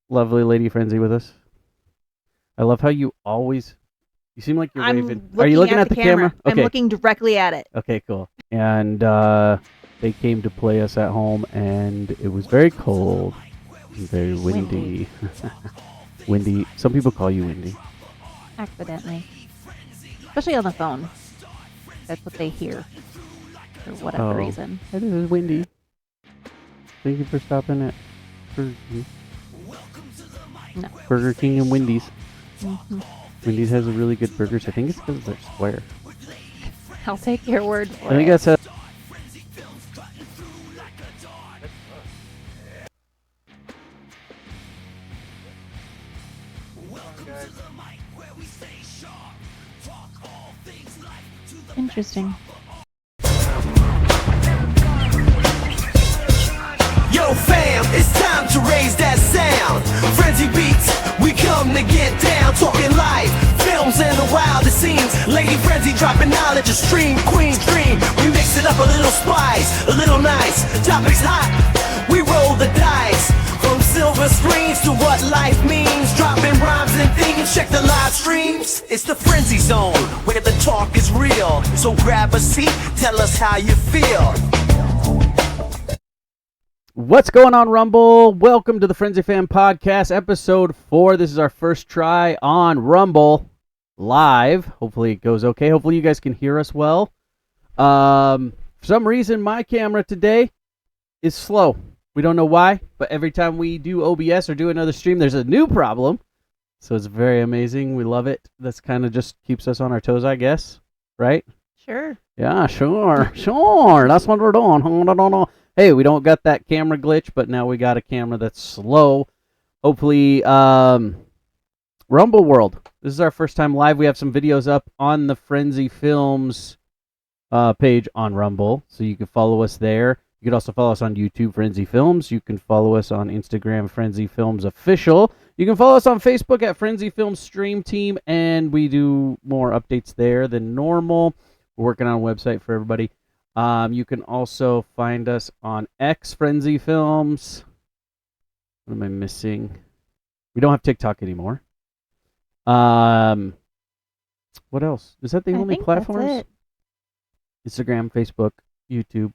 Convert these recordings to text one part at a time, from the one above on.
Lovely Lady Frenzie with us. I love how you always. You seem like you're waving. Are you looking at the camera? Okay. I'm looking directly at it. Okay, cool. And they came to play us at home, and it was very cold, and very windy. Windy. Some people call you Windy. Accidentally. Especially on the phone. That's what they hear. For whatever reason. It is windy. Thank you for stopping at Burger King and Wendy's. Mm-hmm. Wendy's has a really good burgers. I think it's because they're square. I'll take your word for it. I think that's a. Interesting. Yo fam, it's time to raise that sound. Frenzie beats, we come to get down. Talking live, films and the wildest scenes. Lady Frenzie dropping knowledge, a stream, queen's dream. We mix it up a little spice, a little nice. Topics hot, we roll the dice. From silver screens to what life means. Dropping rhymes and themes, check the live streams. It's the Frenzie Zone, where the talk is real. So grab a seat, tell us how you feel. What's going on, Rumble? Welcome to the Frenzie Fam podcast, episode 4. This is our first try on Rumble live. Hopefully it goes okay. Hopefully you guys can hear us well. For some reason, my camera today is slow. We don't know why, but every time we do OBS or do another stream, there's a new problem. So it's very amazing. We love it. That's kind of just keeps us on our toes, I guess. Right? Sure. Yeah, sure. Sure. That's what we're doing. Hey, we don't got that camera glitch, but now we got a camera that's slow. Hopefully, Rumble World. This is our first time live. We have some videos up on the Frenzie Films page on Rumble, so you can follow us there. You can also follow us on YouTube, Frenzie Films. You can follow us on Instagram, Frenzie Films Official. You can follow us on Facebook at Frenzie Films Stream Team, and we do more updates there than normal. We're working on a website for everybody. You can also find us on X, Frenzie Films. What am I missing? We don't have TikTok anymore. What else? Is that the only platforms? Instagram, Facebook, YouTube.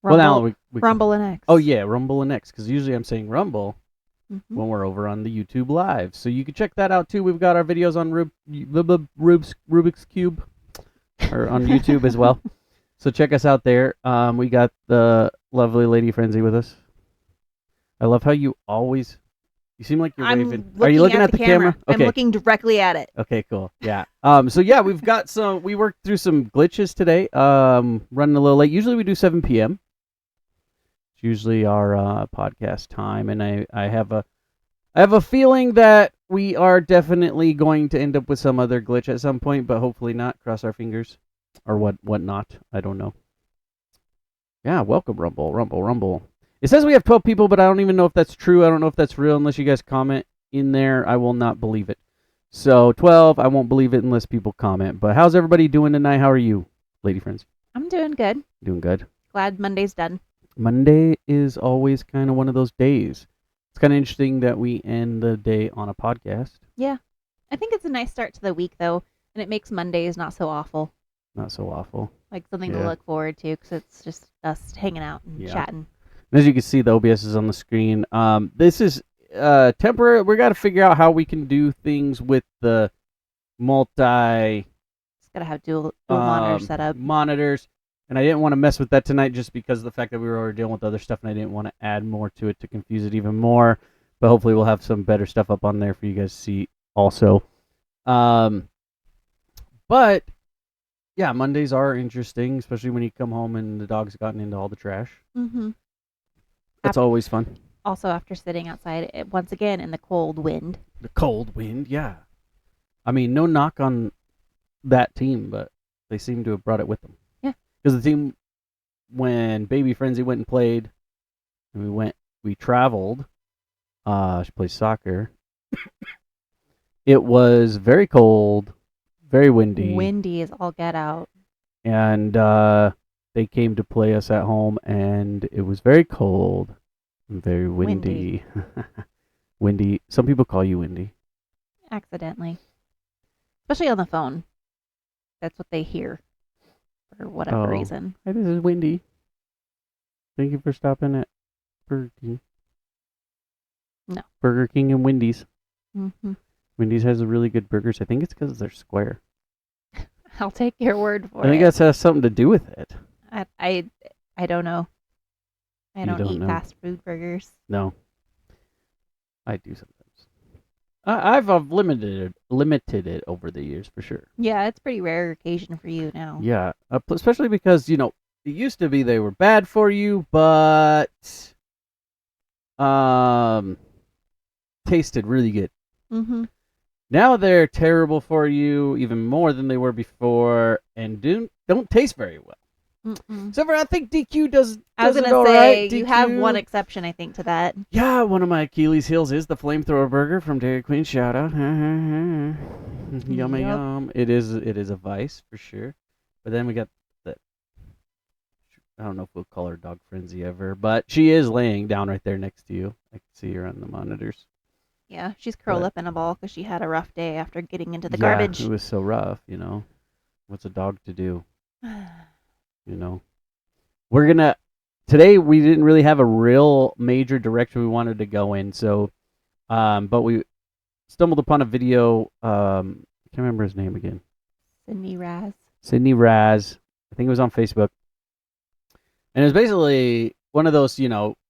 Rumble, well, now Rumble and X. Oh, yeah, Rumble and X, because usually I'm saying Rumble when we're over on the YouTube Live. So you can check that out, too. We've got our videos on Rubik's Cube or on YouTube as well. So check us out there. We got the lovely Lady Frenzie with us. I love how you always. You seem like you're waving. Are you looking at the camera? Okay. I'm looking directly at it. Okay, cool. Yeah. So yeah, we've got some. We worked through some glitches today. Running a little late. Usually we do 7 p.m. It's usually our podcast time, and I have a feeling that we are definitely going to end up with some other glitch at some point, but hopefully not. Cross our fingers. Or what not. I don't know. Yeah, welcome, Rumble. It says we have 12 people, but I don't even know if that's true. I don't know if that's real unless you guys comment in there. I will not believe it. So 12, I won't believe it unless people comment. But how's everybody doing tonight? How are you, Lady Friends? I'm doing good. Doing good. Glad Monday's done. Monday is always kind of one of those days. It's kind of interesting that we end the day on a podcast. Yeah. I think it's a nice start to the week, though, and it makes Mondays not so awful. Not so awful. Like something to look forward to, because it's just us hanging out and chatting. And as you can see, the OBS is on the screen. This is temporary. We got to figure out how we can do things with the multi. It's got to have dual monitor setup. Monitors. And I didn't want to mess with that tonight just because of the fact that we were already dealing with other stuff, and I didn't want to add more to it to confuse it even more. But hopefully we'll have some better stuff up on there for you guys to see also. But yeah, Mondays are interesting, especially when you come home and the dog's gotten into all the trash. Mm-hmm. That's always fun. Also, after sitting outside, once again, in the cold wind. The cold wind, yeah. I mean, no knock on that team, but they seem to have brought it with them. Yeah. Because the team, when Baby Frenzie went and played, and we traveled, she plays soccer. It was very cold. Very windy. Windy as all get out. And they came to play us at home, and it was very cold and very windy. Wendy. Some people call you Wendy. Accidentally. Especially on the phone. That's what they hear. For whatever reason. Hi, this is Wendy. Thank you for stopping at Burger King. No. Burger King and Wendy's. Mm-hmm. Wendy's has really good burgers. I think it's because they're square. I'll take your word for it. I think that has something to do with it. I don't know. I You don't don't eat know. fast food burgers. No. I do sometimes. I've limited it over the years for sure. Yeah, it's pretty rare occasion for you now. Yeah, especially because it used to be they were bad for you, but tasted really good. Mm-hmm. Now they're terrible for you, even more than they were before, and don't taste very well. Mm-mm. Except for I think DQ does. I was does it gonna all say right. you have DQ. one exception, I think, to that. Yeah, one of my Achilles' heels is the flamethrower burger from Dairy Queen. Shout out. Yummy Yup. yum. It is a vice for sure. But then we got that. I don't know if we'll call her dog Frenzie ever, but she is laying down right there next to you. I can see her on the monitors. Yeah, she's curled But- up in a ball because she had a rough day after getting into the Yeah, garbage. it was so rough. What's a dog to do? We're gonna today. We didn't really have a real major direction we wanted to go in, so but we stumbled upon a video. I can't remember his name again. Sydney Raz. I think it was on Facebook, and it was basically one of those.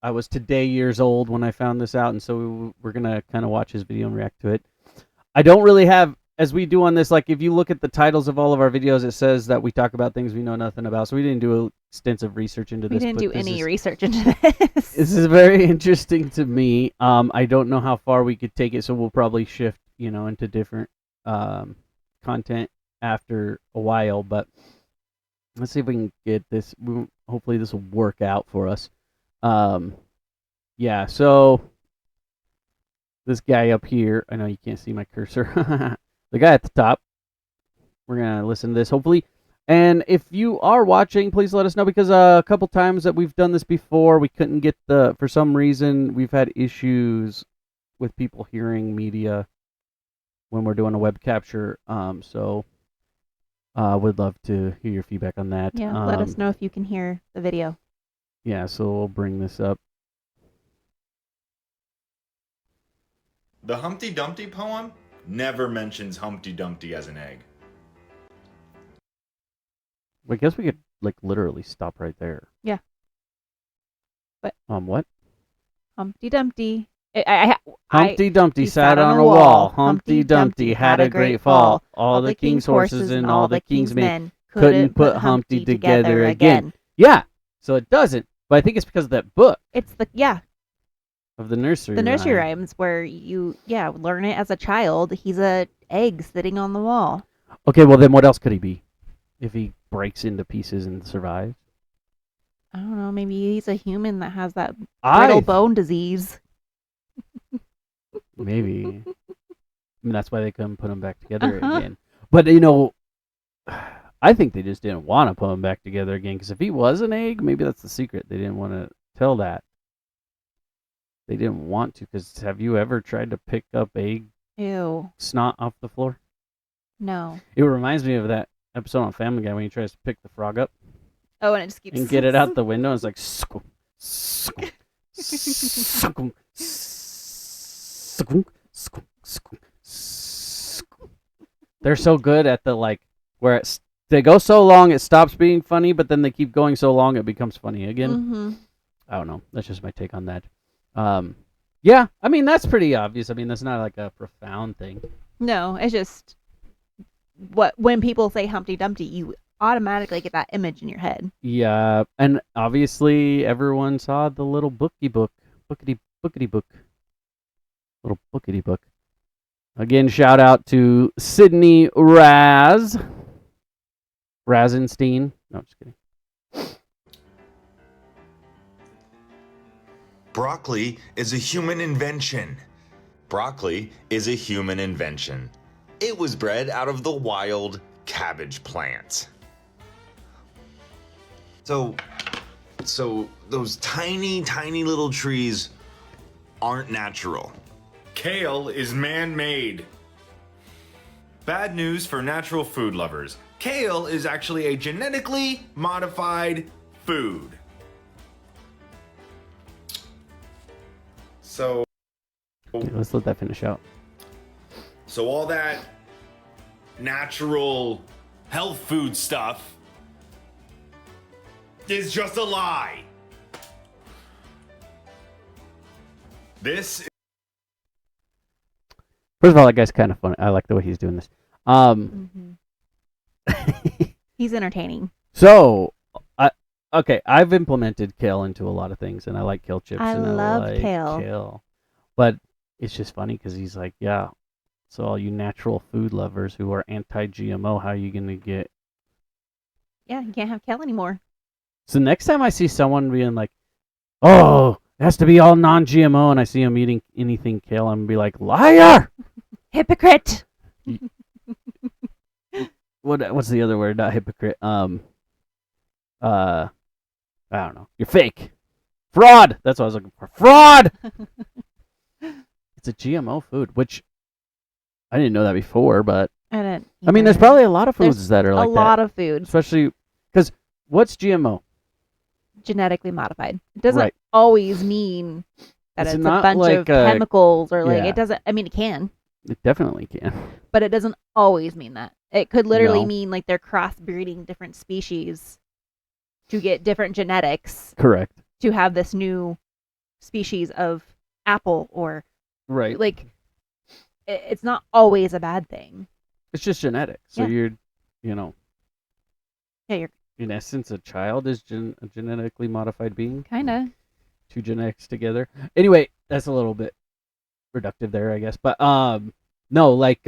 I was today years old when I found this out, and so we're gonna kind of watch his video and react to it. I don't really have. As we do on this, like if you look at the titles of all of our videos, it says that we talk about things we know nothing about. So we didn't do extensive research into this. We didn't but do this any is- research into this. This is very interesting to me. I don't know how far we could take it, so we'll probably shift, into different content after a while. But let's see if we can get this. Hopefully, this will work out for us. Yeah. So this guy up here. I know you can't see my cursor. The guy at the top. We're gonna listen to this, hopefully. And if you are watching, please let us know, because a couple times that we've done this before, we couldn't get for some reason, we've had issues with people hearing media when we're doing a web capture. So would love to hear your feedback on that. Yeah, let us know if you can hear the video. Yeah, so we'll bring this up. The Humpty Dumpty poem never mentions Humpty Dumpty as an egg. I guess we could literally stop right there. Yeah. But what? Humpty Dumpty. Humpty Dumpty sat on a wall. Humpty Dumpty had a great fall. All the king's horses and all the king's men couldn't put Humpty together again. Yeah, so it doesn't. But I think it's because of that book It's of the nursery. the nursery rhyme. rhymes where you learn it as a child. He's a egg sitting on the wall. Okay, well then what else could he be? If he breaks into pieces and survives? I don't know. Maybe he's a human that has that brittle bone disease. Maybe. That's why they couldn't put them back together Uh-huh. again. But I think they just didn't want to put them back together again. Because if he was an egg, maybe that's the secret. They didn't want to tell that. They didn't want to. Because have you ever tried to pick up egg Ew. snot off the floor? No. It reminds me of that episode on Family Guy when he tries to pick the frog up Oh, and it just keeps and get it out the window. And it's like, squunk, squunk, squunk, squunk, squunk, squunk, squunk. They're so good at where they go so long it stops being funny, but then they keep going so long it becomes funny again. Mm-hmm. I don't know. That's just my take on that. Yeah, I mean that's pretty obvious. I mean that's not like a profound thing. No, it's just when people say Humpty Dumpty, you automatically get that image in your head. Yeah, and obviously everyone saw the little bookity book. Little bookity book. Again, shout out to Sydney Razenstein. No, just kidding. Broccoli is a human invention. Broccoli is a human invention. It was bred out of the wild cabbage plant. So those tiny, tiny little trees aren't natural. Kale is man-made. Bad news for natural food lovers. Kale is actually a genetically modified food. So Okay, let's let that finish out. So all that natural health food stuff is just a lie. This First of all, that guy's kind of funny. I like the way he's doing this. He's entertaining. So, I've implemented kale into a lot of things, and I like kale chips. I and love I like kale. But it's just funny because he's like, yeah, so all you natural food lovers who are anti-GMO, how are you going to get... Yeah, you can't have kale anymore. So next time I see someone being like, oh, it has to be all non-GMO, and I see him eating anything kale, I'm going to be like, liar! Hypocrite! What's the other word? Not hypocrite. I don't know. You're fake. Fraud! That's what I was looking for. Fraud! It's a GMO food, which I didn't know that before, but I didn't. I mean, there's probably a lot of foods There's that are like a that. lot of food Especially because what's GMO? genetically modified. It doesn't Right. always mean that It's it's a not bunch like of chemicals or like yeah. it doesn't. I mean, it can, It definitely can. but it doesn't always mean that. It could literally No. mean like they're crossbreeding different species to get different genetics Correct. to have this new species of apple or Right. like it's not always a bad thing. It's just genetic. So Yeah. you're, Yeah, you're in essence, a child is a genetically modified being. kind of. Two genetics together. Anyway, that's a little bit reductive there, I guess. But no, like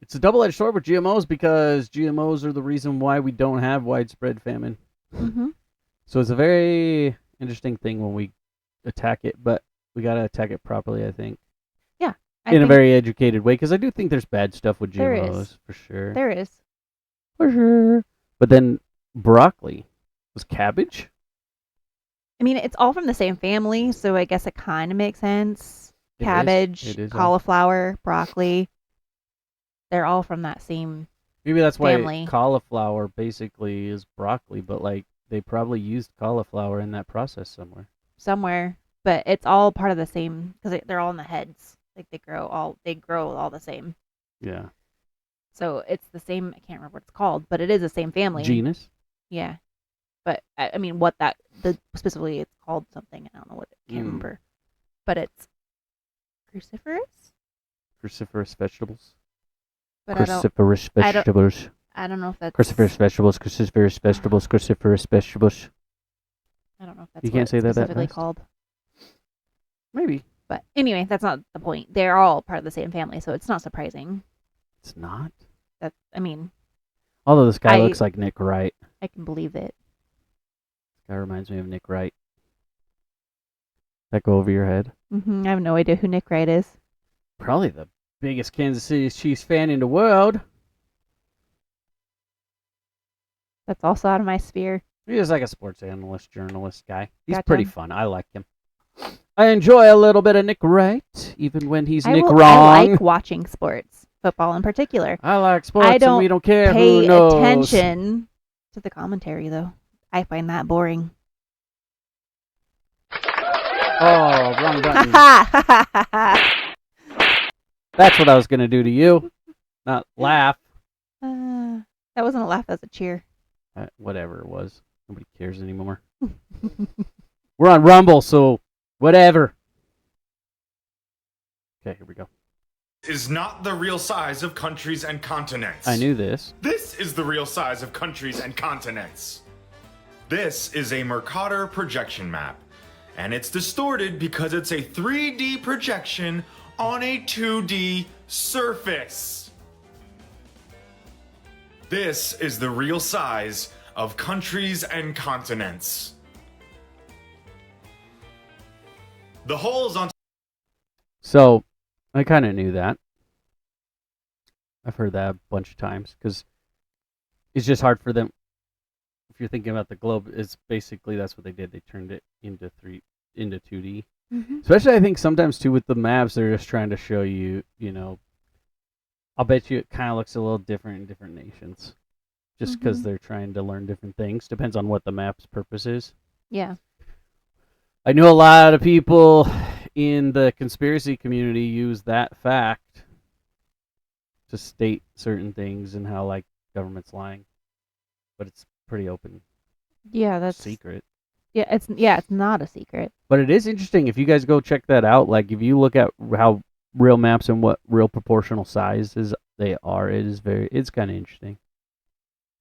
it's a double-edged sword with GMOs because GMOs are the reason why we don't have widespread famine. Mm-hmm. So it's a very interesting thing when we attack it, but we gotta attack it properly, I think, in a very educated way. Because I do think there's bad stuff with There GMOs is. for sure. There is. For sure. But then broccoli was cabbage. I mean, it's all from the same family, so I guess it kind of makes sense. It is. Cabbage, It is all- cauliflower, broccoli. They're all from that same. Maybe that's why family. cauliflower basically is broccoli, but like they probably used cauliflower in that process somewhere. But it's all part of the same because they're all in the heads. Like they grow all the same. Yeah. So it's the same. I can't remember what it's called, but it is the same family. Genus. Yeah. But I mean, specifically it's called something. I don't know what. I can't remember. But it's cruciferous. Cruciferous vegetables. But Cruciferous vegetables. I don't know if that's. Cruciferous vegetables. Cruciferous vegetables. Cruciferous vegetables. I don't know if that's You can't what say it's that specifically fast. called. Maybe. But anyway, that's not the point. They're all part of the same family, so it's not surprising. It's not. I mean, Although this guy I- looks like Nick Wright. I can believe it. This guy reminds me of Nick Wright. That go over your head? I have no idea who Nick Wright is. Probably the biggest Kansas City Chiefs fan in the world. That's also out of my sphere. He's like a sports analyst, journalist guy. He's Gotcha. pretty fun. I like him. I enjoy a little bit of Nick Wright, even when he's Nick I wrong. like watching sports, football in particular. I like sports, I and we don't care Pay who knows. attention to the commentary, though. I find that boring. Oh, wrong button. that That's what I was gonna do to you. Not laugh. wasn't a laugh, that was a cheer. Whatever it was. Nobody cares anymore. We're on Rumble, so whatever. Okay, here we go. is not the real size of countries and continents. I knew this. This is the real size of countries and continents. This is a Mercator projection map, and it's distorted because it's a 3D projection on a 2D surface. This is the real size of countries and continents. The holes on So, I kind of knew that. I've heard that a bunch of times because it's just hard for them. If you're thinking about the globe, it's basically that's what they did. They turned it into 2D. Mm-hmm. Especially, I think sometimes too with the maps, they're just trying to show you, I'll bet you it kind of looks a little different in different nations, just because Mhm. they're trying to learn different things. Depends on what the map's purpose is. Yeah. I know a lot of people in the conspiracy community use that fact to state certain things and how like government's lying, but it's pretty open Yeah, that's secret. it's not a secret. But it is interesting if you guys go check that out. Like if you look at how real maps and what real proportional sizes they are, it's kind of interesting.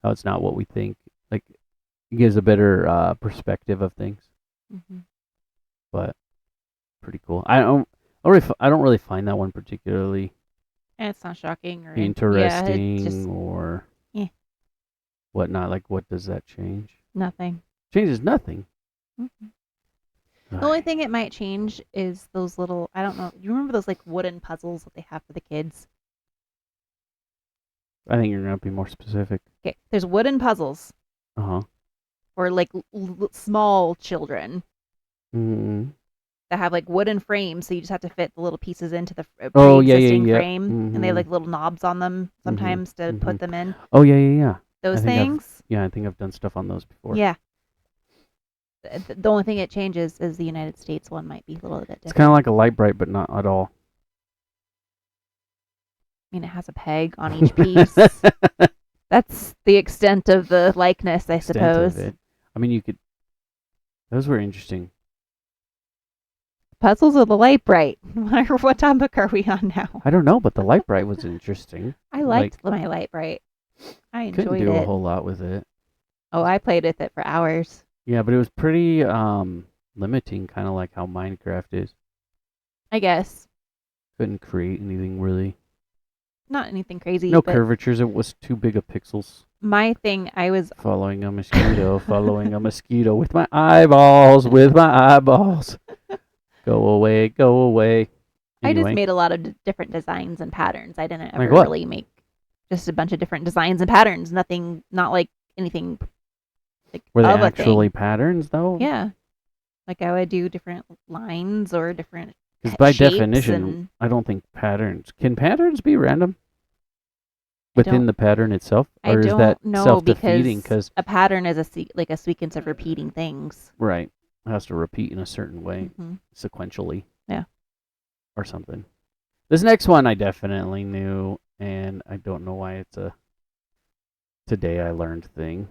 How it's not what we think. Like it gives a better perspective of things. Mm-hmm. But pretty cool. I don't really find that one particularly And it's not shocking or interesting Yeah, it's just or whatnot. Like what does that change? nothing. Changes nothing. Mm-hmm. The only thing it might change is those little, I don't know, you remember those like wooden puzzles that they have for the kids? I think you're gonna be more specific. Okay, there's wooden puzzles Uh-huh. for like small children Mm-hmm. that have like wooden frames, so you just have to fit the little pieces into the Oh, yeah, pre-existing yeah. frame, and they have Mhm. like little knobs on them sometimes to Mhm. put them in. Oh yeah. Those think I've- things. Yeah, I think I've done stuff on those before. Yeah. The only thing it changes is the United States one might be a little bit different. It's kind of like a light bright, but not at all. I mean, it has a peg on each piece. That's the extent of the likeness, I Extent suppose. of it. I mean, you could. Those were interesting. Puzzles or the light bright? What topic are we on now? I don't know, but the light bright was interesting. I liked my light bright. I Couldn't enjoyed do it. a whole lot with it. Oh, I played with it for hours. Yeah, but it was pretty limiting, kind of like how Minecraft is. I guess. Couldn't create anything really. Not anything crazy. No but curvatures. It was too big of pixels. My thing, I was Following a mosquito, following a mosquito with my eyeballs, with my eyeballs. Go away, go away. I just Anyway, made a lot of different designs and patterns. I didn't ever Like what? really make just a bunch of different designs and patterns. Nothing, not like anything like were they of a actually thing. patterns though? Yeah. Like I would do different lines or different Because by shapes definition, and I don't think patterns can patterns be random within don't- the pattern itself, I or is don't that know self-defeating? because Because a pattern is like a sequence of repeating things. right, it has to repeat in a certain way Hmm. sequentially. Yeah. Or something. This next one I definitely knew, and I don't know why it's a today I learned thing.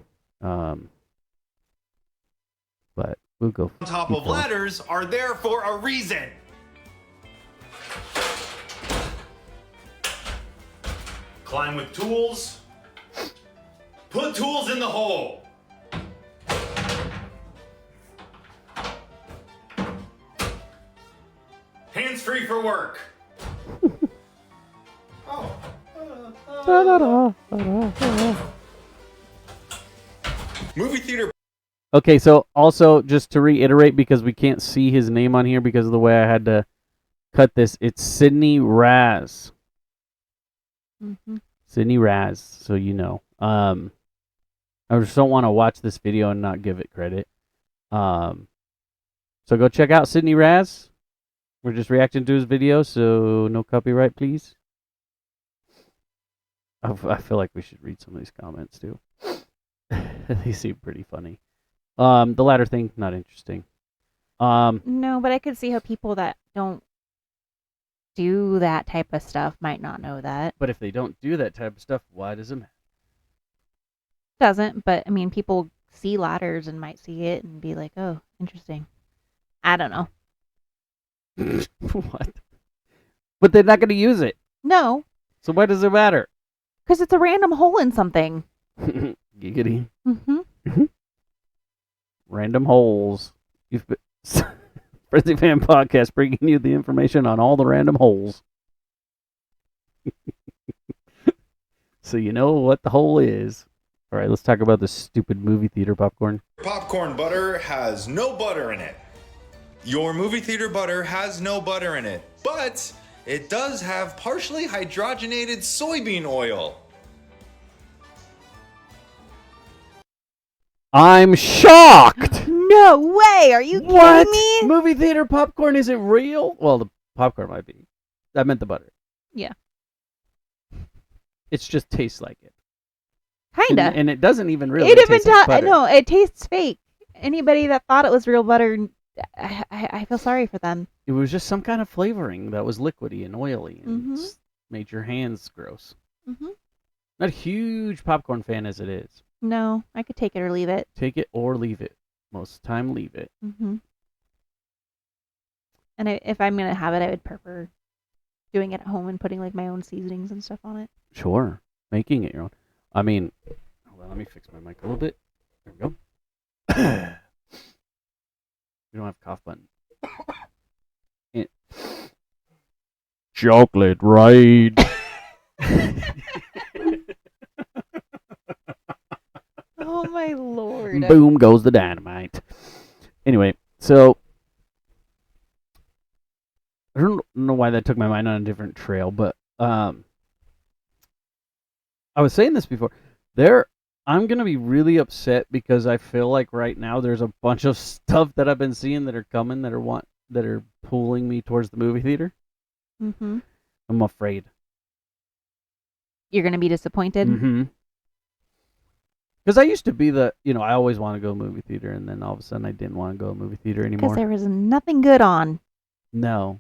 But we'll go. On top keep of going. ladders are there for a reason. Climb with tools. Put tools in the hole. Hands free for work. Oh. Movie theater. Okay, so also just to reiterate, because we can't see his name on here because of the way I had to cut this, it's Sydney Raz. Hmm. Sydney Raz, so you know. I just don't want to watch this video and not give it credit. So go check out Sydney Raz. We're just reacting to his video, so no copyright, please. I feel like we should read some of these comments too. They seem pretty funny. The latter thing, not interesting. No, but I could see how people that don't do that type of stuff might not know that. But if they don't do that type of stuff, why does it matter? Doesn't, but I mean, people see ladders and might see it and be like, "Oh, interesting." I don't know. What? But they're not going to use it. No, So why does it matter? because it's a random hole in something. Giggity. Mm-hmm. Random holes. You've been Frenzie Fam podcast bringing you the information on all the random holes. So you know what the hole is. All right, let's talk about this stupid movie theater popcorn. Popcorn butter has no butter in it. Your movie theater butter has no butter in it, but it does have partially hydrogenated soybean oil. I'm shocked. No way! Are you What? kidding me? Movie theater popcorn isn't real? Well, the popcorn might be. I meant the butter. Yeah. It just tastes like it. Kinda. And it doesn't even really it even taste like butter. no, it tastes fake. Anybody that thought it was real butter, I feel sorry for them. It was just some kind of flavoring that was liquidy and oily and Mhm. made your hands gross. Mhm. Not a huge popcorn fan as it is. No, I could take it or leave it. Take it or leave it. Most of the time, leave it. Mhm. And if I'm gonna have it, I would prefer doing it at home and putting like my own seasonings and stuff on it. Sure. Making it your own. I mean, hold on, let me fix my mic a little bit. There we go. We don't have a cough button. Chocolate, right? Oh my lord! Boom goes the dynamite. Anyway, so I don't know why that took my mind on a different trail, but I was saying this before. I'm gonna be really upset because I feel like right now there's a bunch of stuff that I've been seeing that are coming that are pulling me towards the movie theater. Mhm. I'm afraid. You're gonna be disappointed. Mm-hmm. Because I used to be I always want to go to a movie theater, and then all of a sudden I didn't want to go to a movie theater Because anymore. there was nothing good on. No.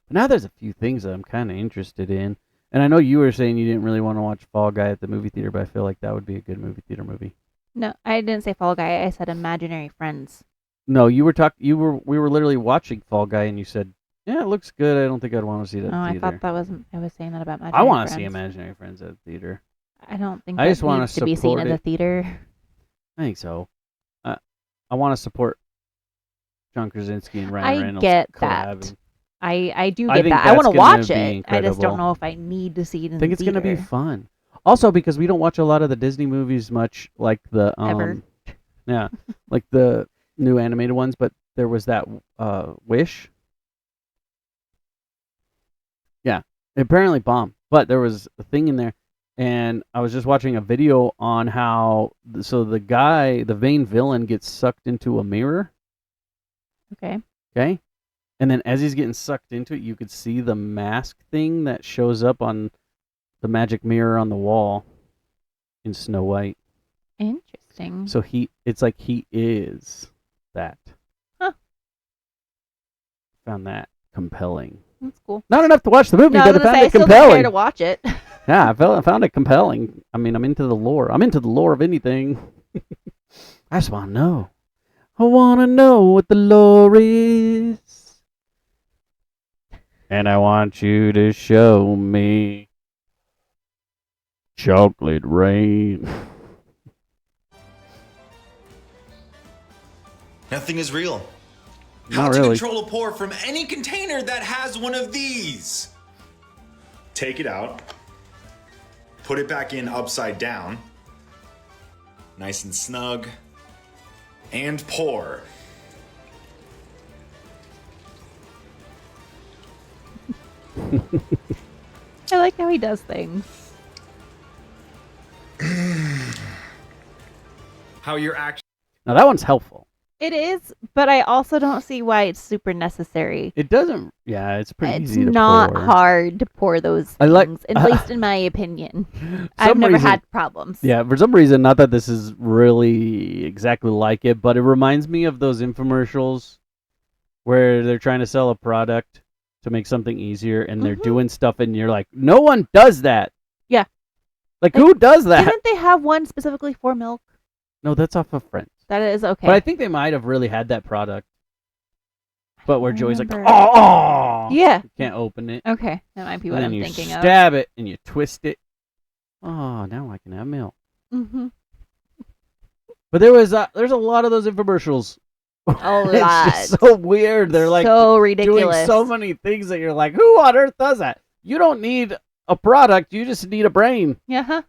But now there's a few things that I'm kind of interested in. And I know you were saying you didn't really want to watch Fall Guy at the movie theater, but I feel like that would be a good movie theater movie. No, I didn't say Fall Guy. I said Imaginary Friends. No, we were literally watching Fall Guy, and you said, "Yeah, it looks good. I don't think I'd want to see that Oh, at I the theater." thought that was. I was saying that about Imaginary I want to Friends. see Imaginary Friends at the theater. I don't think I that just wanna needs to be seen support at the it. theater. I think so. I want to support John Krasinski and Ryan I Reynolds get collab. that. I do I get think that. I that's want to gonna watch be it. I just incredible. don't know if I need to see it in I think the it's gonna be theater. fun. Also, because we don't watch a lot of the Disney movies much, like the Ever. yeah, like the new animated ones. But there was that Wish. Yeah, it apparently bombed, but there was a thing in there, and I was just watching a video on how the main villain gets sucked into a mirror. Okay. Okay. And then as he's getting sucked into it, you could see the mask thing that shows up on the magic mirror on the wall in Snow White. Interesting. So it's like he is that. Huh. Found that compelling. That's cool. Not enough to watch the movie, No, I but was I gonna found say, I it still don't care compelling. to watch it. Yeah, I found it compelling. I mean, I'm into the lore. I'm into the lore of anything. I just want to know. I want to know what the lore is. And I want you to show me chocolate rain. Nothing is real. Not How to really. control a pour from any container that has one of these. Take it out. Put it back in upside down. Nice and snug. And pour. I like how he does things. How you're actually Now that one's helpful. It is, but I also don't see why it's super necessary. It doesn't. Yeah, it's pretty It's easy to not pour. hard to pour those I like- things, at least in my opinion. I've Some never reason- had problems. Yeah, for some reason, not that this is really exactly like it, but it reminds me of those infomercials where they're trying to sell a product to make something easier, and they're Mhm. doing stuff, and you're like, no one does that. Yeah. Like, Like, who does that? Didn't they have one specifically for milk? No, that's off of Friends. That is okay. But I think they might have really had that product. But where Joey's like, remember. oh, Yeah. you can't open it. Okay, that might be And what then I'm you thinking of. stab it and you twist it. Oh, now I can have milk. Mm-hmm. But there's a lot of those infomercials. A It's lot. just so weird. They're like so ridiculous. doing so many things that you're like, who on earth does that? You don't need a product. You just need a brain. Yeah. Huh?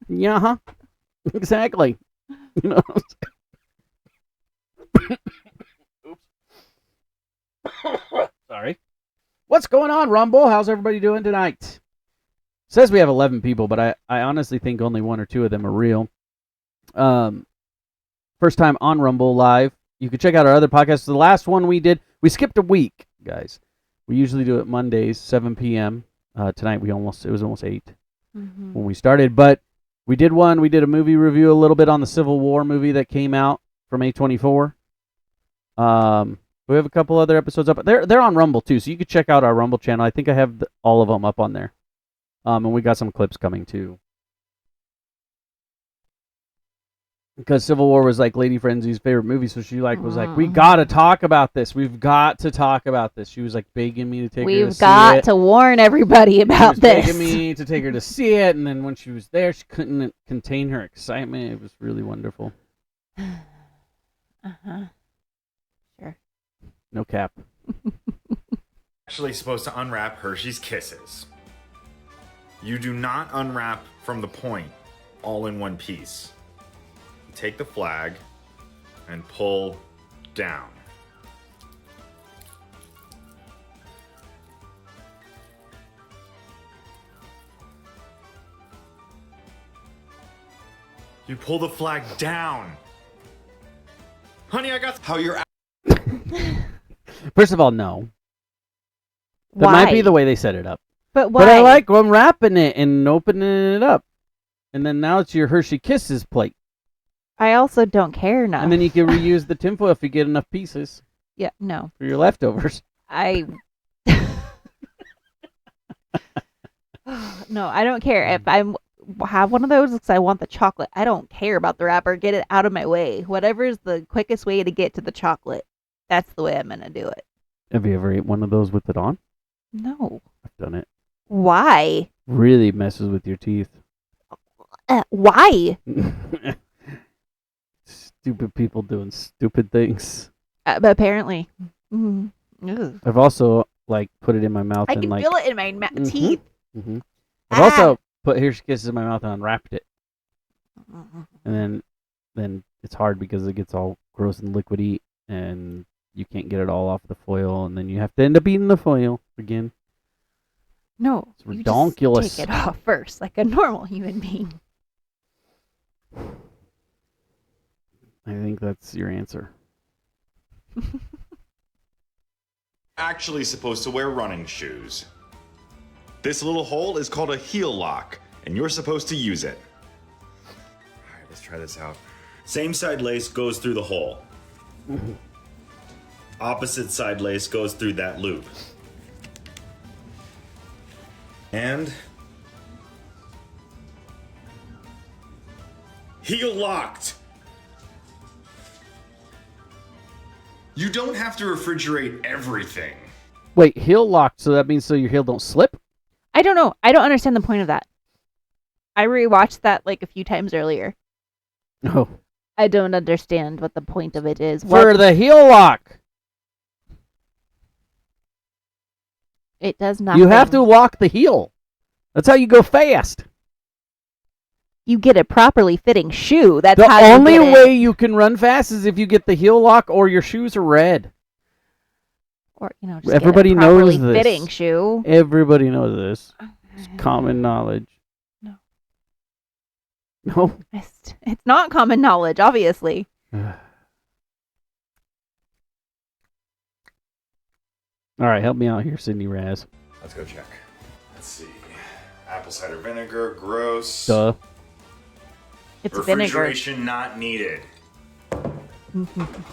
Yeah, huh? Exactly. You know what I'm saying? Oops. Sorry. What's going on, Rumble? How's everybody doing tonight? Says we have 11 people, but I honestly think only one or two of them are real. first time on Rumble Live, you can check out our other podcasts. The last one we did, we skipped a week, guys. We usually do it Mondays, 7 p.m. Tonight it was almost 8 when we started, but we did one. We did a movie review a little bit on the Civil War movie that came out from A24. We have a couple other episodes up. They're on Rumble too, so you can check out our Rumble channel. I think I have all of them up on there. And we got some clips coming too. Because Civil War was like Lady Frenzie's favorite movie, so she was like, we gotta talk about this. We've got to talk about this. She was like begging me to take her to see it. We've got to warn everybody about this. She was begging me to take her to see it, and then when she was there, she couldn't contain her excitement. It was really wonderful. Sure. No cap. Actually supposed to unwrap Hershey's Kisses. You do not unwrap from the point all in one piece. Take the flag and pull down. You pull the flag down. Honey, I got how you're. First of all, no. That Why? might be the way they set it up. But why? But I like unwrapping it and opening it up. And then now it's your Hershey Kisses plate. I also don't care enough. And then you can reuse the tinfoil if you get enough pieces Yeah, no. for your leftovers. No, I don't care. If I have one of those because I want the chocolate, I don't care about the wrapper. Get it out of my way. Whatever is the quickest way to get to the chocolate, that's the way I'm going to do it. Have you ever ate one of those with it on? No. I've done it. Why? Really messes with your teeth. Why? Stupid people doing stupid things. But apparently. Mm. Ugh. I've also put it in my mouth I and can feel it in my teeth. Mm-hmm. I've also put Hershey Kisses in my mouth and unwrapped it. And then it's hard because it gets all gross and liquidy and you can't get it all off the foil and then you have to end up eating the foil again. No. It's redonkulous. You just take it off first like a normal human being. I think that's your answer. Actually supposed to wear running shoes. This little hole is called a heel lock, and you're supposed to use it. Alright, let's try this out. Same side lace goes through the hole. Opposite side lace goes through that loop. And heel locked. You don't have to refrigerate everything. Wait, heel locked, so that means so your heel don't slip? I don't know. I don't understand the point of that. I rewatched that a few times earlier. No. I don't understand what the point of it is. For the heel lock. It does not. You have to lock the heel. That's how you go fast. You get a properly fitting shoe. That's The how you only get it. way you can run fast is if you get the heel lock or your shoes are red. Or just Everybody get a properly knows this. fitting shoe. Everybody knows this. It's common knowledge. No. No? It's not common knowledge, obviously. All right, help me out here, Sydney Raz. Let's go check. Let's see. Apple cider vinegar, gross. Duh. It's vinegar. Refrigeration not needed.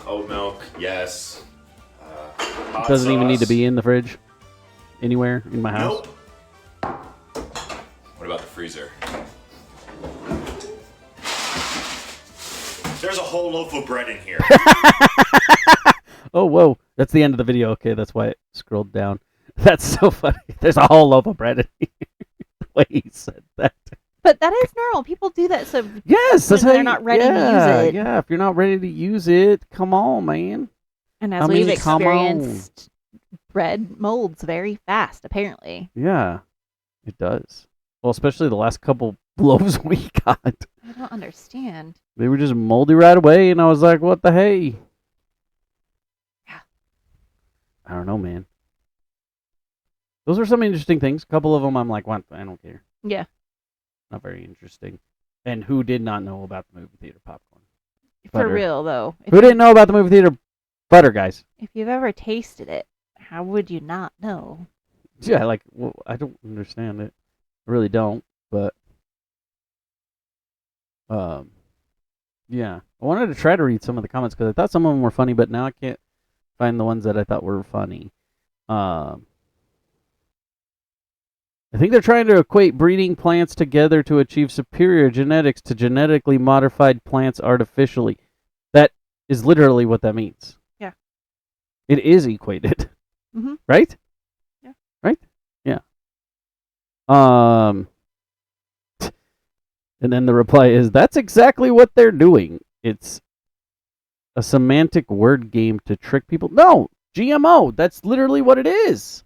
Oat milk, yes. Hot Doesn't even need to sauce. be in the fridge. Anywhere in my house. Nope. What about the freezer? There's a whole loaf of bread in here. Oh, whoa. That's the end of the video. Okay, that's why it scrolled down. That's so funny. There's a whole loaf of bread in here. The way he said that. But that is normal. People do that so Yes, that's when how they're not ready to use it. Yeah, if you're not ready to use it, come on, man. And as I we've mean, come on. experienced, bread molds very fast, apparently. Yeah, it does. Well, especially the last couple loaves we got. I don't understand. They were just moldy right away, and I was like, what the hey? Yeah. I don't know, man. Those are some interesting things. A couple of them I'm like, what? I don't care. Yeah. Not very interesting. And who did not know about the movie theater popcorn? For Butter. real though, Who didn't know about the movie theater butter, guys? if you've ever tasted it, how would you not know? Yeah, like, well, I don't understand it. I really don't, but yeah. I wanted to try to read some of the comments because I thought some of them were funny, but now I can't find the ones that I thought were funny. I think they're trying to equate breeding plants together to achieve superior genetics to genetically modified plants artificially. That is literally what that means. Yeah. It is equated. Mhm. Right? Yeah. Right? Yeah. And then the reply is, that's exactly what they're doing. It's a semantic word game to trick people. No, GMO. That's literally what it is.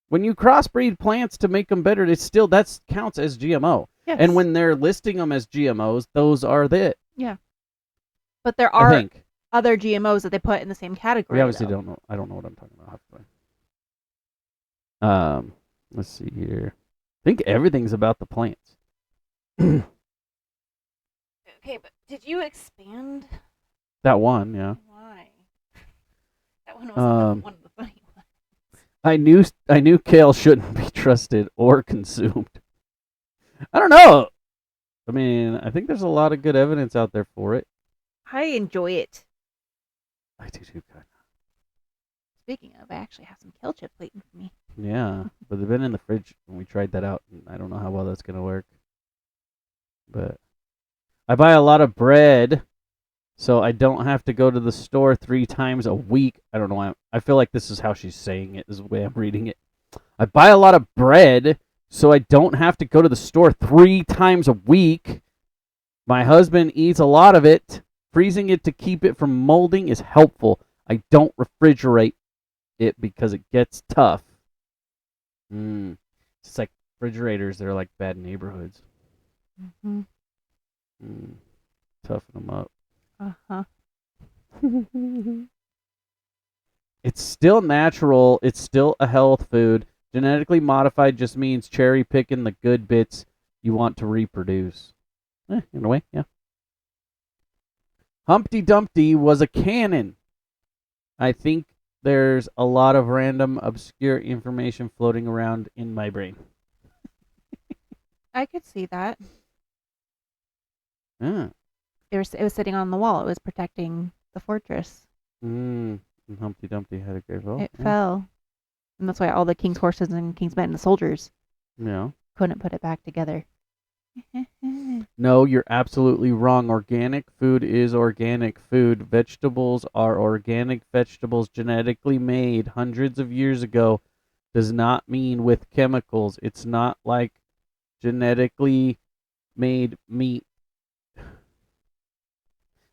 When you crossbreed plants to make them better, it's still, that counts as GMO. Yes. And when they're listing them as GMOs, those are it. Yeah. But there I are think. other GMOs that they put in the same category. We obviously though. don't know. I don't know what I'm talking about. Let's see here. I think everything's about the plants. Okay, but did you expand? That one, yeah. Why? That one was one of the funny ones. I knew kale shouldn't be trusted or consumed. I don't know. I mean, I think there's a lot of good evidence out there for it. I enjoy it. I do too, kind Speaking of, I actually have some kale chips waiting for me. of. Yeah, but they've been in the fridge when we tried that out, and I don't know how well that's gonna work. But I buy a lot of bread, so I don't have to go to the store 3 times a week. I don't know why. I feel like this is how she's saying it. This is the way I'm reading it. I buy a lot of bread, so I don't have to go to the store 3 times a week. My husband eats a lot of it. Freezing it to keep it from molding is helpful. I don't refrigerate it because it gets tough. It's like refrigerators. They're like bad neighborhoods. Mm-hmm. Toughen them up. Uh-huh. It's still natural. It's still a health food. Genetically modified just means cherry picking the good bits you want to reproduce. In a way, yeah. Humpty Dumpty was a cannon. I think there's a lot of random, obscure information floating around in my brain. I could see that. Yeah. It was sitting on the wall. It was protecting the fortress. And Humpty Dumpty had a great vote. It fell. And that's why all the king's horses and king's men and the soldiers Yeah. couldn't put it back together. No, you're absolutely wrong. Organic food is organic food. Vegetables are organic vegetables genetically made hundreds of years ago. Does not mean with chemicals. It's not like genetically made meat.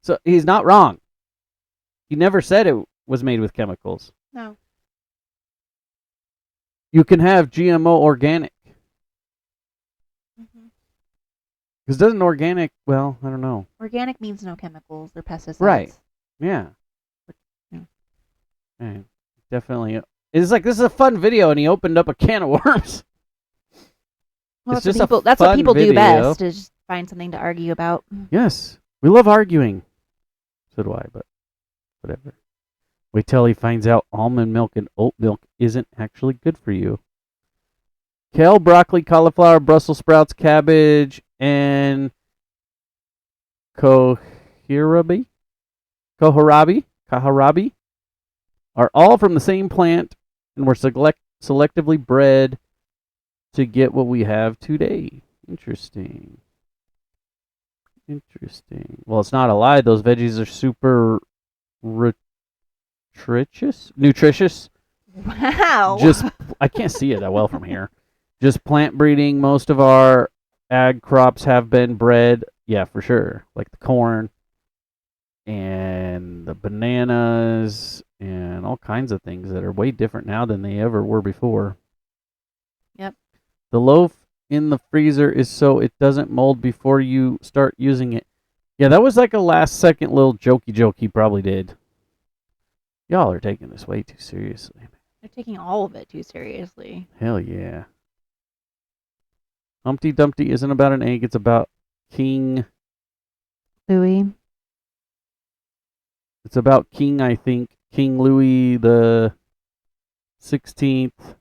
So he's not wrong. He never said it was made with chemicals. No. You can have GMO organic. Because doesn't organic, well, I don't know. Organic means no chemicals or pesticides. Right. Yeah. Yeah. Right. Definitely. It's like, this is a fun video, and he opened up a can of worms. Well, It's just a that's what fun people do video. best, is just find something to argue about. Yes. We love arguing. So do I, but whatever. Wait till he finds out almond milk and oat milk isn't actually good for you. Kale, broccoli, cauliflower, Brussels sprouts, cabbage, and kohlrabi are all from the same plant and were selectively bred to get what we have today. Interesting. Well, it's not a lie. Those veggies are super nutritious. Wow. I can't see it that well from here. Just plant breeding. Most of our ag crops have been bred. Yeah, for sure. Like the corn and the bananas and all kinds of things that are way different now than they ever were before. Yep. The loaf in the freezer is so it doesn't mold before you start using it. Yeah, that was like a last second little jokey joke he probably did. Y'all are taking this way too seriously. They're taking all of it too seriously. Hell yeah. Humpty Dumpty isn't about an egg, it's about King Louis. It's about King, I think, King Louis the 16th.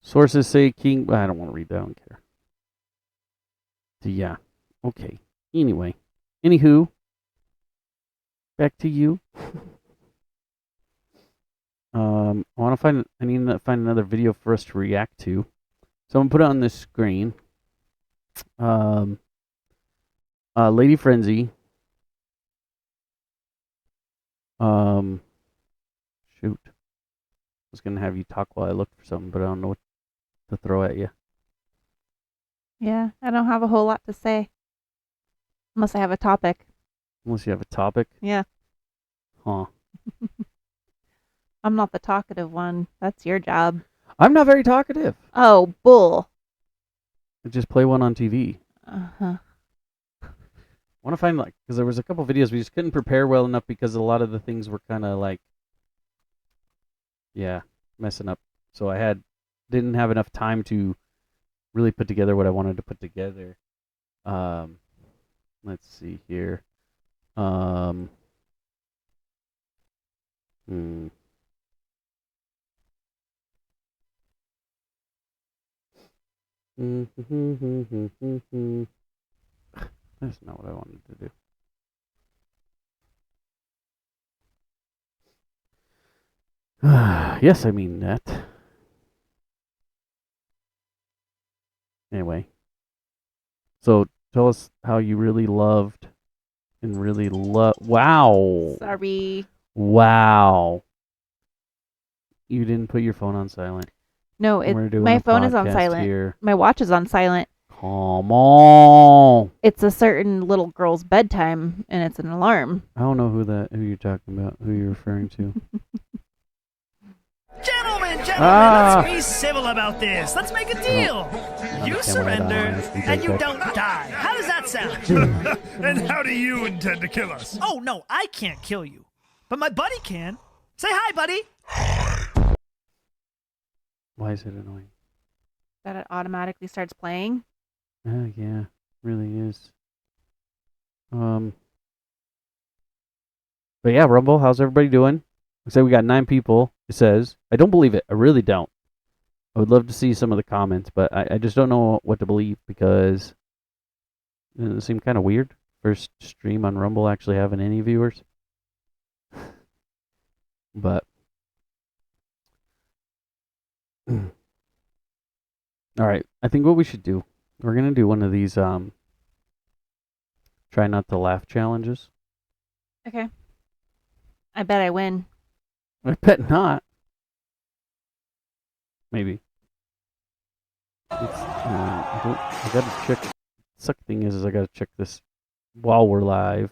Sources say King. I don't want to read that. I don't care. So yeah. Okay. Anyway. Anywho. Back to you. I want to find. I need to find another video for us to react to. So I'm gonna put it on this screen. Lady Frenzie. Shoot. I was gonna have you talk while I look for something, but I don't know what to throw at you. Yeah, I don't have a whole lot to say. Unless I have a topic. Unless you have a topic. Yeah. Huh. I'm not the talkative one. That's your job. I'm not very talkative. Oh, bull. I just play one on TV. Uh-huh. I want to find, like, because there was a couple videos we just couldn't prepare well enough because a lot of the things were kind of like, yeah, messing up. So didn't have enough time to really put together what I wanted to put together. Let's see here. That's not what I wanted to do. Yes, I mean that. Anyway. So tell us how you really loved and really Wow. Sorry. Wow. You didn't put your phone on silent. No, We're doing my a phone is on podcast silent. here. My watch is on silent. Come on. It's a certain little girl's bedtime, and it's an alarm. I don't know who you're talking about, who you're referring to. Gentlemen, Ah. let's be civil about this. Let's make a deal. You surrender, and you don't die. How does that sound? And how do you intend to kill us? Oh, no, I can't kill you. But my buddy can. Say hi, buddy. Why is it annoying? That it automatically starts playing. Yeah, really is. But yeah, Rumble, how's everybody doing? Looks like we got 9 people. It says, I don't believe it. I really don't. I would love to see some of the comments, but I just don't know what to believe because it seemed kind of weird. First stream on Rumble actually having any viewers. But all right, I think what we should do, we're gonna do one of these try not to laugh challenges. Okay. I bet I win. I bet not. Maybe. I gotta check. Suck thing is I gotta check this while we're live.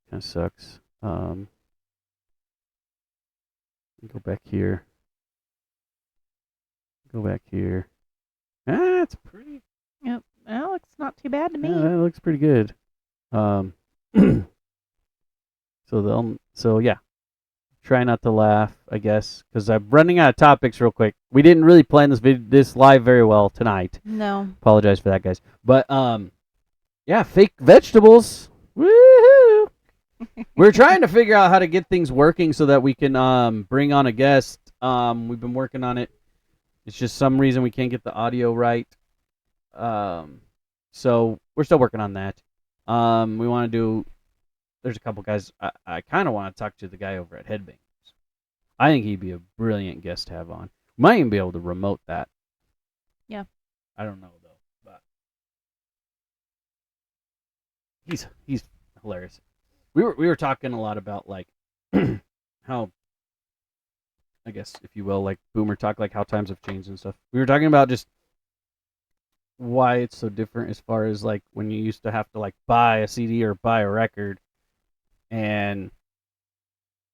Kind of sucks. Go back here. Go back here. It's pretty. Yep. Well, it's not too bad to me. Yeah, that looks pretty good. So yeah. Try not to laugh, I guess, because I'm running out of topics real quick. We didn't really plan this live very well tonight. No. Apologize for that, guys. But yeah, fake vegetables. Woohoo! We're trying to figure out how to get things working so that we can bring on a guest. We've been working on it. It's just some reason we can't get the audio right. So we're still working on that. We want to do. There's a couple guys. I kind of want to talk to the guy over at Headbangers. I think he'd be a brilliant guest to have on. Might even be able to remote that. Yeah. I don't know though, but he's hilarious. We were talking a lot about like how, I guess if you will, like boomer talk, like how times have changed and stuff. We were talking about just why it's so different as far as like when you used to have to like buy a CD or buy a record, and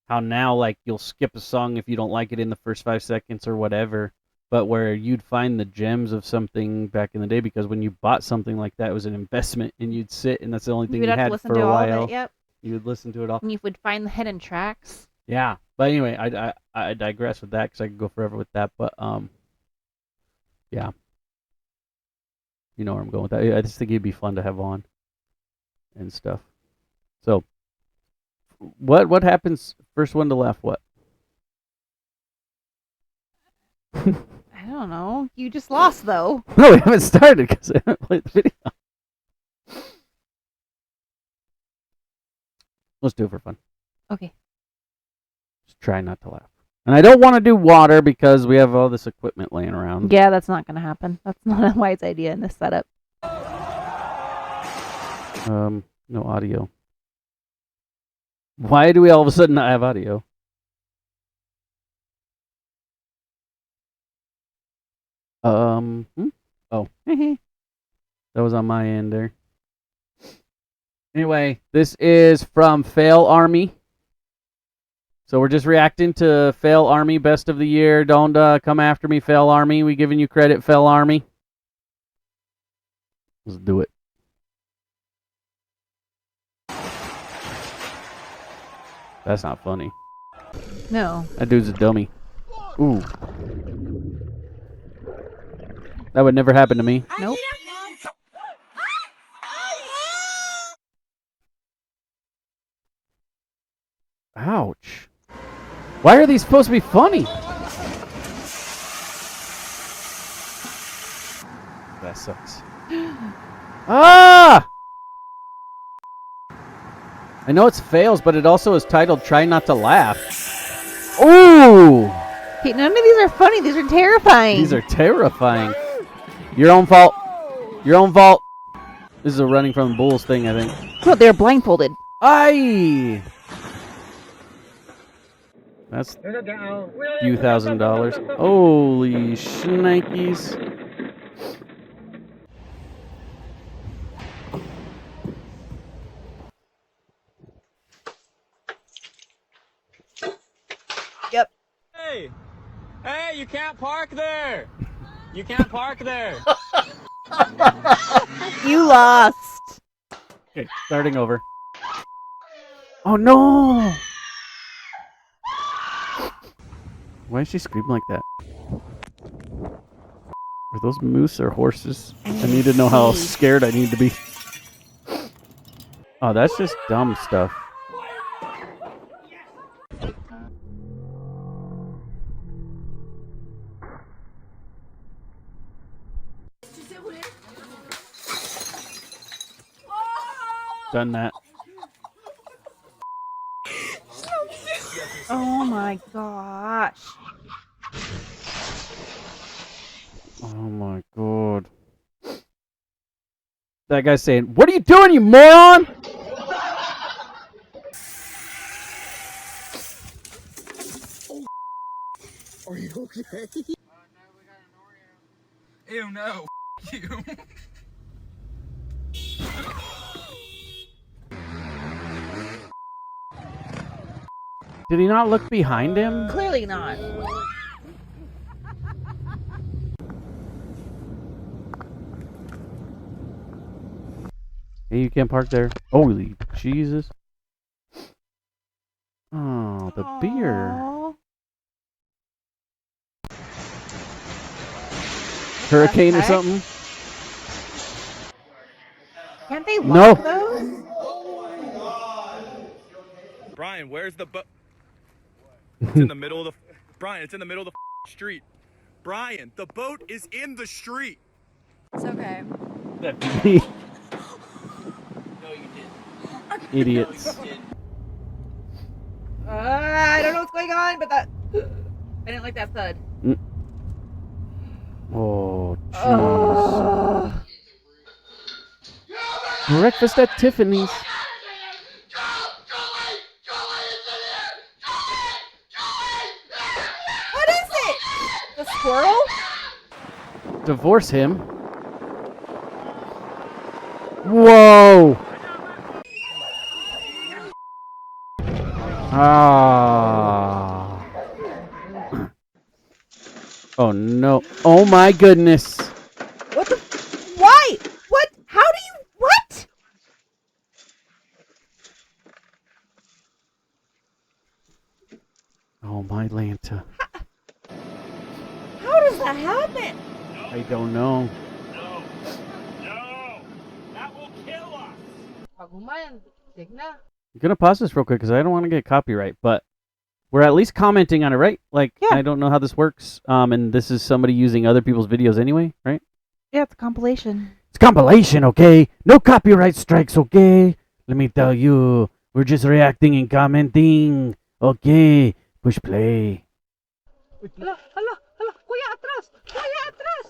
how now like you'll skip a song if you don't like it in the first 5 seconds or whatever, but where you'd find the gems of something back in the day because when you bought something like that, it was an investment and you'd sit and that's the only thing you would have to had listen for to a all while. of it. Yep. You would listen to it all. And you would find the hidden tracks. Yeah, but anyway, I digress with that because I could go forever with that. But yeah, You know where I'm going with that. I just think he'd be fun to have on and stuff. So, what happens? First one to laugh. What? I don't know. You just lost though. No, we haven't started because I haven't played the video. Let's do it for fun. Okay. Just try not to laugh. And I don't want to do water because we have all this equipment laying around. Yeah, that's not gonna happen. That's not a wise idea in this setup. No audio. Why do we all of a sudden not have audio? Oh. That was on my end there. Anyway, this is from Fail Army. So we're just reacting to Fail Army Best of the Year. Don't come after me, Fail Army. We giving you credit, Fail Army. Let's do it. That's not funny. No. That dude's a dummy. Ooh. That would never happen to me. Nope. Ouch. Why are these supposed to be funny? That sucks. Ah! I know it's fails, but it also is titled Try Not to Laugh. Ooh! Okay, none of these are funny. These are terrifying. These are terrifying. Your own fault. Your own fault. This is a running from the bulls thing, I think. Oh, they're blindfolded. Aye! That's a few $1,000s. Holy shnikes. Yep. Hey, you can't park there. You can't park there. You lost. Okay, starting over. Oh no! Why is she screaming like that? Are those moose or horses? I need to know how scared I need to be. Oh, that's just dumb stuff. Done that. Oh my gosh. Oh my god. That guy's saying, "What are you doing, you moron?" Are you okay? Ew, no. You. Did he not look behind him? Clearly not. Hey, you can't park there. Holy Jesus. Oh, the beer. Aw. Hurricane or Okay. something? Can't they No. lock those? Brian, where's the boat? It's in the middle of the. Brian, it's in the middle of the street. Brian, the boat is in the street. It's okay. Idiots. I don't know what's going on, but that I didn't like that thud. Oh, jeez. Breakfast at Tiffany's. What is it? The squirrel? Divorce him. Whoa. Ah. Oh no. Oh my goodness. What the? Why? What? How do you? What? Oh my Lanta. How does that happen? I don't know. I'm gonna pause this real quick because I don't want to get copyright, but we're at least commenting on it, right? Like, Yeah. I don't know how this works. And this is somebody using other people's videos anyway, right? Yeah, it's a compilation. It's compilation, okay? No copyright strikes, okay? Let me tell you, we're just reacting and commenting, okay? Push play.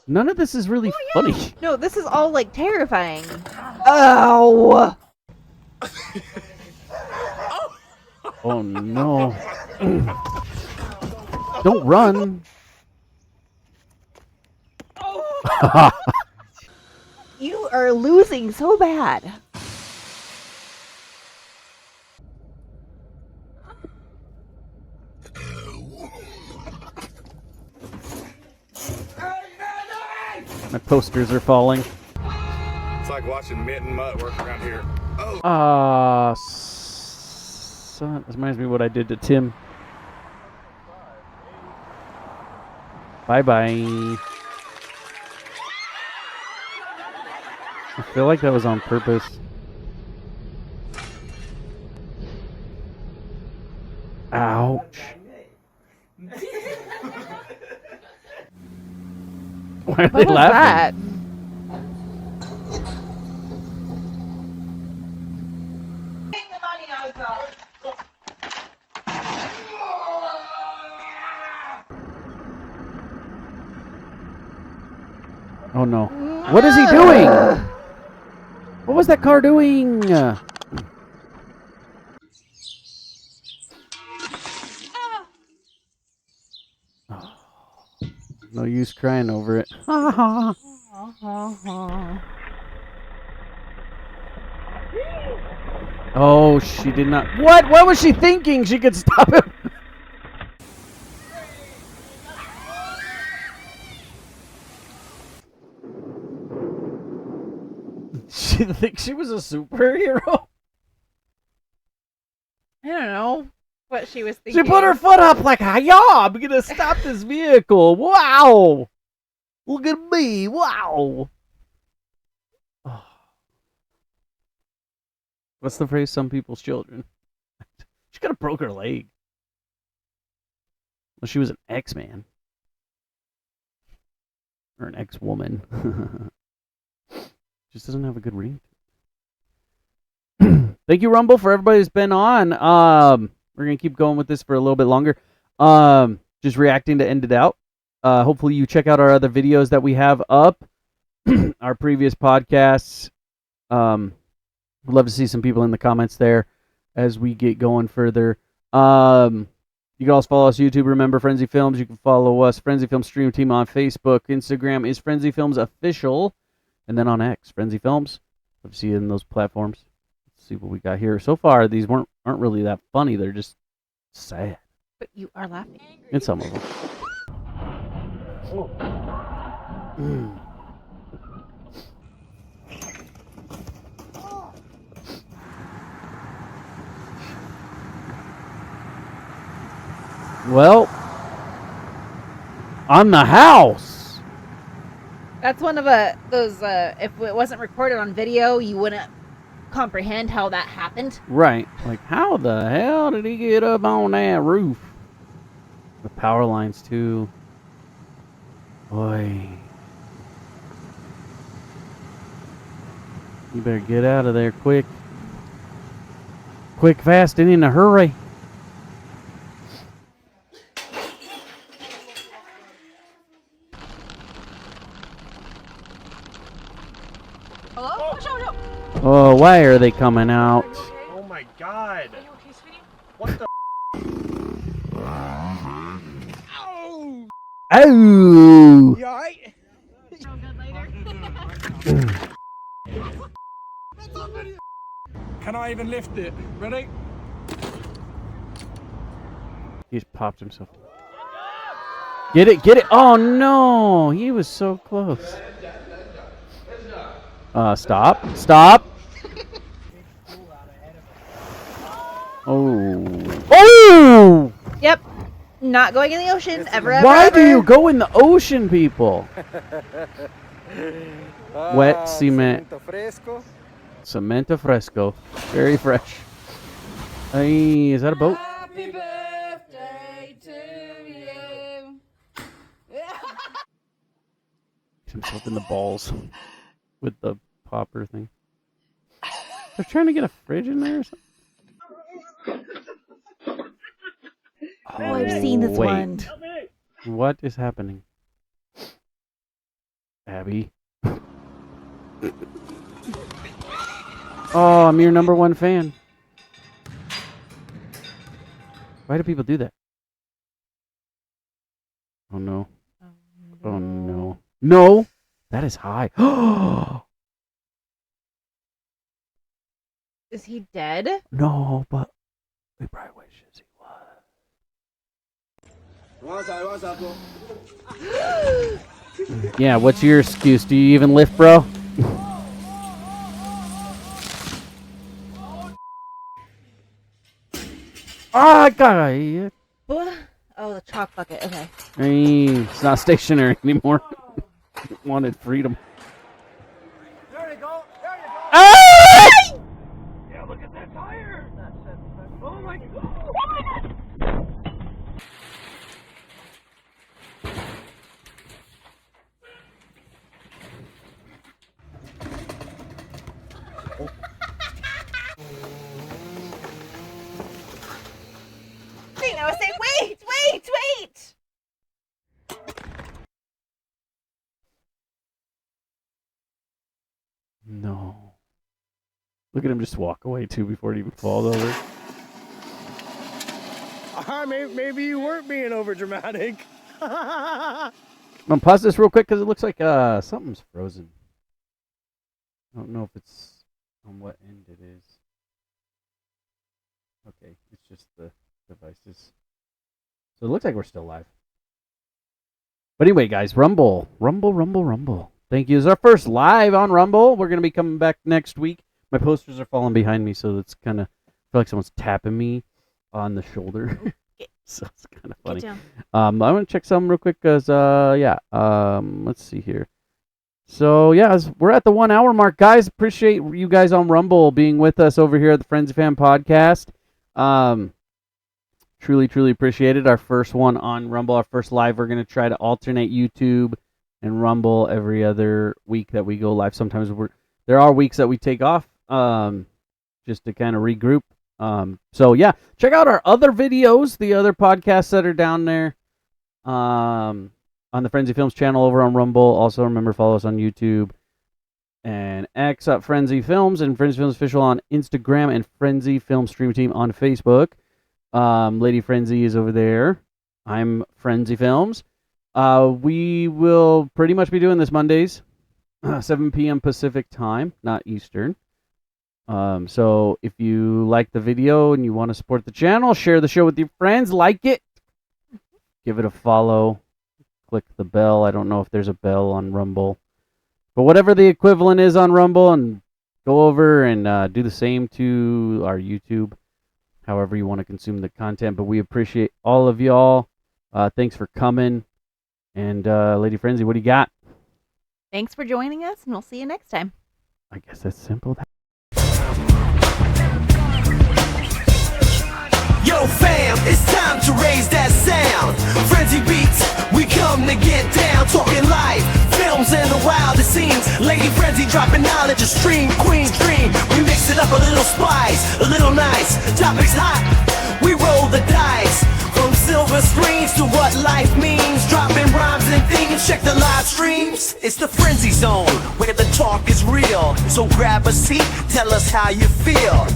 None of this is really funny. No, this is all like terrifying. Ow! Oh no. Don't run. You are losing so bad. My posters are falling. It's like watching Mitt and Mutt work around here. Son, this reminds me of what I did to Tim. Bye-bye. I feel like that was on purpose. Ouch. Why are they What was laughing? that? Oh no. What is he doing? What was that car doing? No use crying over it. Oh, she did not. What? What was she thinking? She could stop him. She thinks she was a superhero. I don't know what she was thinking. She put her foot up like, "Hiya! I'm gonna stop this vehicle! Wow! Look at me! Wow!" Oh. What's the phrase? Some people's children. She could have broke her leg. Well, she was an X-Man. Or an X-woman. Just doesn't have a good ring. Thank you, Rumble, for everybody that's been on. We're going to keep going with this for a little bit longer. Just reacting to end it out. Hopefully you check out our other videos that we have up. Our previous podcasts. We'd love to see some people in the comments there as we get going further. You can also follow us on YouTube. Remember, Frenzie Films. You can follow us, Frenzie Films Stream Team on Facebook. Instagram is Frenzie Films Official. And then on X, Frenzie Films. Love to see you in those platforms. Let's see what we got here. So far, these aren't really that funny. They're just sad. But you are laughing. And some of them. Well, on the house. That's one of those, if it wasn't recorded on video, you wouldn't comprehend how that happened. Right. Like, how the hell did he get up on that roof? The power lines, too. Boy. You better get out of there quick. Quick, fast, and in a hurry. Oh, why are they coming out? Oh my god. What the? Oh! You alright? Can I even lift it? Ready? He just popped himself. Get it, get it! Oh no! He was so close. Stop. Stop! Oh. Oh! Yep. Not going in the ocean ever, ever, Why ever. do you go in the ocean, people? Wet cement. Cemento fresco. Very fresh. Hey, is that a boat? Happy birthday to you. Himself in the balls with the popper thing. They're trying to get a fridge in there or something. Oh, I've seen this wait. one. What is happening? Abby. Oh, I'm your number one fan. Why do people do that? Oh no. Oh no. No! That is high. Is he dead? No, but we probably wishes he was. Yeah, what's your excuse? Do you even lift, bro? Ah, got it. Oh, the chalk bucket. Okay. It's not stationary anymore. Wanted freedom. There you go. There you go. Ah! Yeah, look at that tire. Oh my God. I was saying, wait. No. Look at him just walk away too before it even falls over. Maybe you weren't being over dramatic. I'm gonna pause this real quick because it looks like something's frozen. I don't know if it's on what end it is. Okay, it's just the devices. So it looks like we're still live. But anyway, guys, Rumble. Thank you. This is our first live on Rumble. We're gonna be coming back next week. My posters are falling behind me, so it's kind of I feel like someone's tapping me on the shoulder. So it's kind of funny. I'm gonna check some real quick because let's see here. So yeah, we're at the 1 hour mark, guys. Appreciate you guys on Rumble being with us over here at the Frenzie Fam podcast. Truly appreciate it. Our first one on Rumble, our first live. We're gonna try to alternate YouTube and Rumble every other week that we go live. Sometimes there are weeks that we take off just to kind of regroup. So yeah, check out our other videos, the other podcasts that are down there on the Frenzie Films channel over on Rumble. Also remember, follow us on YouTube and X at Frenzie Films and Frenzie Films Official on Instagram and Frenzie Film Stream Team on Facebook. Lady Frenzie is over there. I'm Frenzie Films. We will pretty much be doing this Mondays, 7 p.m. Pacific time, not Eastern. So if you like the video and you want to support the channel, share the show with your friends, like it, give it a follow, click the bell. I don't know if there's a bell on Rumble, but whatever the equivalent is on Rumble, and go over and do the same to our YouTube, however you want to consume the content. But we appreciate all of y'all. Thanks for coming. And Lady Frenzie, what do you got? Thanks for joining us, and we'll see you next time. I guess that's simple. Yo fam, it's time to raise that sound. Frenzie beats, we come to get down. Talking live, films and the wildest scenes. Lady Frenzie dropping knowledge, a stream, queen's dream. We mix it up, a little spice, a little nice. Topics hot, we roll the dice. From silver screens to what life means. Dropping rhymes and themes, check the live streams. It's the Frenzie Zone, where the talk is real. So grab a seat, tell us how you feel.